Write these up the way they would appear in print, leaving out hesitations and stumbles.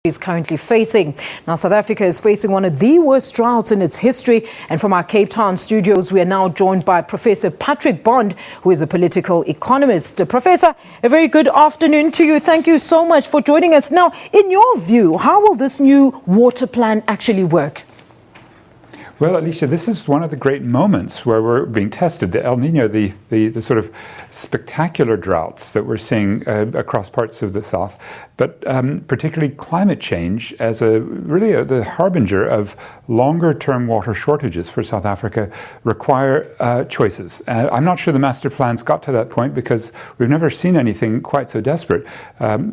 is currently facing. Now, South Africa is facing one of the worst droughts in its history. And from our Cape Town studios, we are now joined by Professor Patrick Bond, who is a political economist. Professor, a very good afternoon to you. Thank you so much for joining us. Now, in your view, how will this new water plan actually work? Well, Alicia, this is one of the great moments where we're being tested. The El Nino, the sort of spectacular droughts that we're seeing across parts of the South, but particularly climate change as the harbinger of longer-term water shortages for South Africa require choices. I'm not sure the master plan's got to that point because we've never seen anything quite so desperate.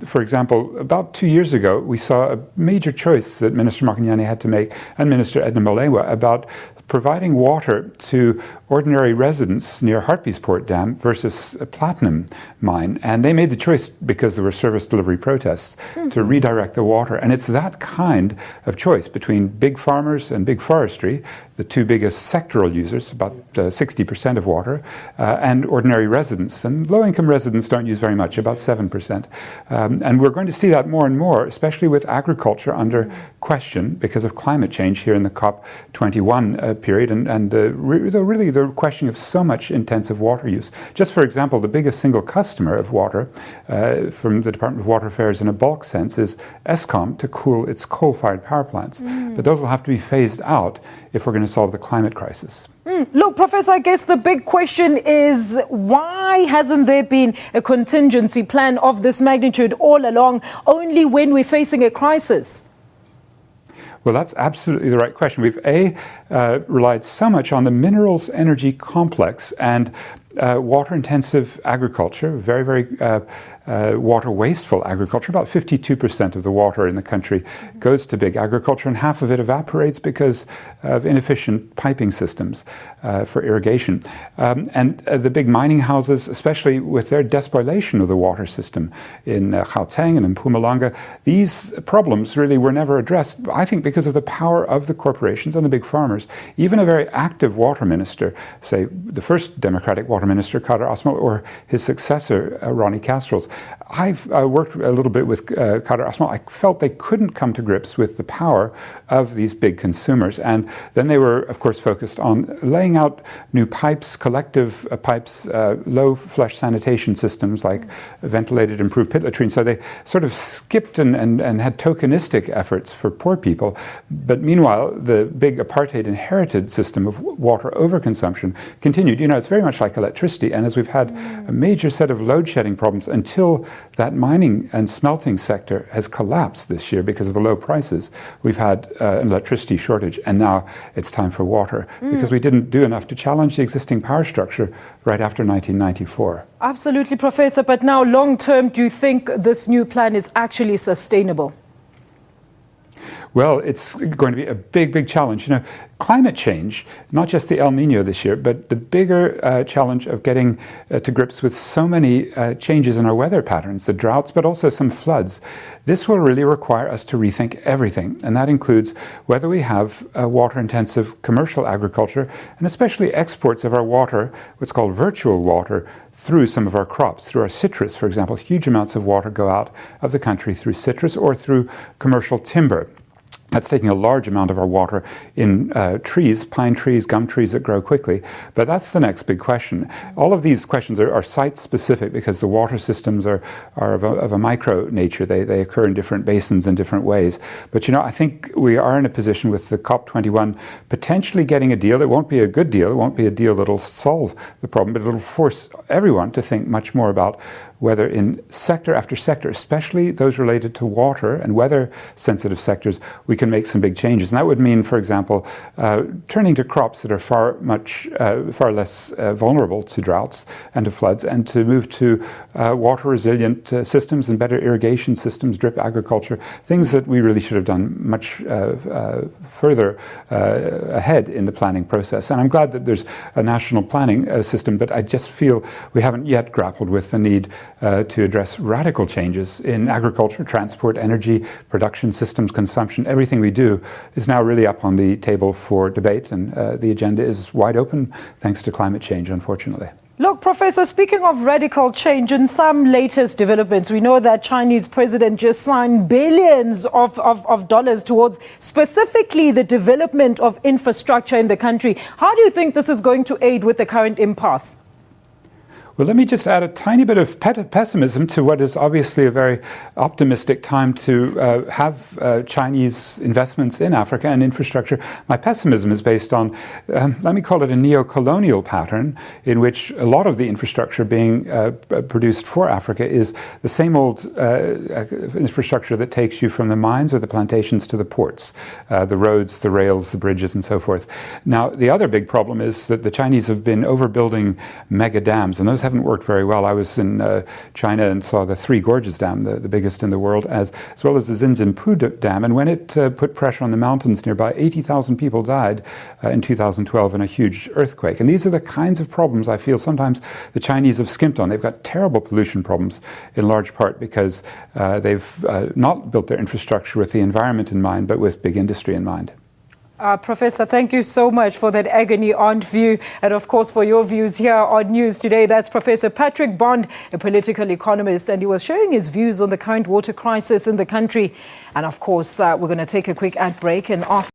For example, about 2 years ago, we saw a major choice that Minister Mokonyane had to make, and Minister Edna Molewa, about providing water to ordinary residents near Hartbeespoort Dam versus a platinum mine. And they made the choice, because there were service delivery protests, to redirect the water. And it's that kind of choice between big farmers and big forestry, the two biggest sectoral users, about 60% of water, and ordinary residents. And low-income residents don't use very much, about 7%. And we're going to see that more and more, especially with agriculture under question because of climate change here in the COP21 period, and the question of so much intensive water use. Just for example, the biggest single customer of water from the Department of Water Affairs in a bulk sense is Eskom to cool its coal-fired power plants. But those will have to be phased out if we're going to solve the climate crisis. Look, Professor, I guess the big question is, why hasn't there been a contingency plan of this magnitude all along, only when we're facing a crisis? Well, that's absolutely the right question. We've relied so much on the minerals energy complex and water-intensive agriculture, very, very water wasteful agriculture. About 52% of the water in the country goes to big agriculture, and half of it evaporates because of inefficient piping systems for irrigation. And the big mining houses, especially with their despoilation of the water system in Gauteng and in Mpumalanga, these problems really were never addressed, I think, because of the power of the corporations and the big farmers. Even a very active water minister, say the first Democratic water minister, Kader Asmal, or his successor, Ronnie Kasrils. I've worked a little bit with Kader Asmal. I felt they couldn't come to grips with the power of these big consumers. And then they were, of course, focused on laying out new pipes, collective pipes, low-flush sanitation systems like ventilated improved pit latrines. So they sort of skipped and had tokenistic efforts for poor people. But meanwhile, the big apartheid inherited system of water overconsumption continued. You know, it's very much like electricity. And as we've had a major set of load-shedding problems until that mining and smelting sector has collapsed this year because of the low prices, we've had an electricity shortage. And now it's time for water because we didn't do enough to challenge the existing power structure right after 1994. Absolutely, Professor. But now, long term, do you think this new plan is actually sustainable? Well, it's going to be a big, big challenge. You know, climate change, not just the El Nino this year, but the bigger challenge of getting to grips with so many changes in our weather patterns, the droughts, but also some floods. This will really require us to rethink everything. And that includes whether we have water-intensive commercial agriculture, and especially exports of our water, what's called virtual water, through some of our crops, through our citrus, for example. Huge amounts of water go out of the country through citrus or through commercial timber. That's taking a large amount of our water in trees, pine trees, gum trees that grow quickly. But that's the next big question. All of these questions are site-specific because the water systems are of a micro nature. They occur in different basins in different ways. But, you know, I think we are in a position with the COP21 potentially getting a deal. It won't be a good deal. It won't be a deal that'll solve the problem, but it'll force everyone to think much more about whether in sector after sector, especially those related to water and weather-sensitive sectors, we can make some big changes. And that would mean, for example, turning to crops that are far less vulnerable to droughts and to floods, and to move to water-resilient systems and better irrigation systems, drip agriculture, things that we really should have done much further ahead in the planning process. And I'm glad that there's a national planning system, but I just feel we haven't yet grappled with the need to address radical changes in agriculture, transport, energy, production systems, consumption. Everything we do is now really up on the table for debate, and the agenda is wide open thanks to climate change, unfortunately. Look, Professor, speaking of radical change, in some latest developments, we know that Chinese president just signed billions of dollars towards specifically the development of infrastructure in the country. How do you think this is going to aid with the current impasse? Well, let me just add a tiny bit of pessimism to what is obviously a very optimistic time to have Chinese investments in Africa and infrastructure. My pessimism is based on, let me call it a neo-colonial pattern, in which a lot of the infrastructure being produced for Africa is the same old infrastructure that takes you from the mines or the plantations to the ports, the roads, the rails, the bridges, and so forth. Now, the other big problem is that the Chinese have been overbuilding mega dams, and those haven't worked very well. I was in China and saw the Three Gorges Dam, the biggest in the world, as well as the Zinzanpu Dam. And when it put pressure on the mountains nearby, 80,000 people died in 2012 in a huge earthquake. And these are the kinds of problems I feel sometimes the Chinese have skimped on. They've got terrible pollution problems, in large part because they've not built their infrastructure with the environment in mind, but with big industry in mind. Professor, thank you so much for that agony aunt view and, of course, for your views here on News Today. That's Professor Patrick Bond, a political economist, and he was sharing his views on the current water crisis in the country. And, of course, we're going to take a quick ad break and after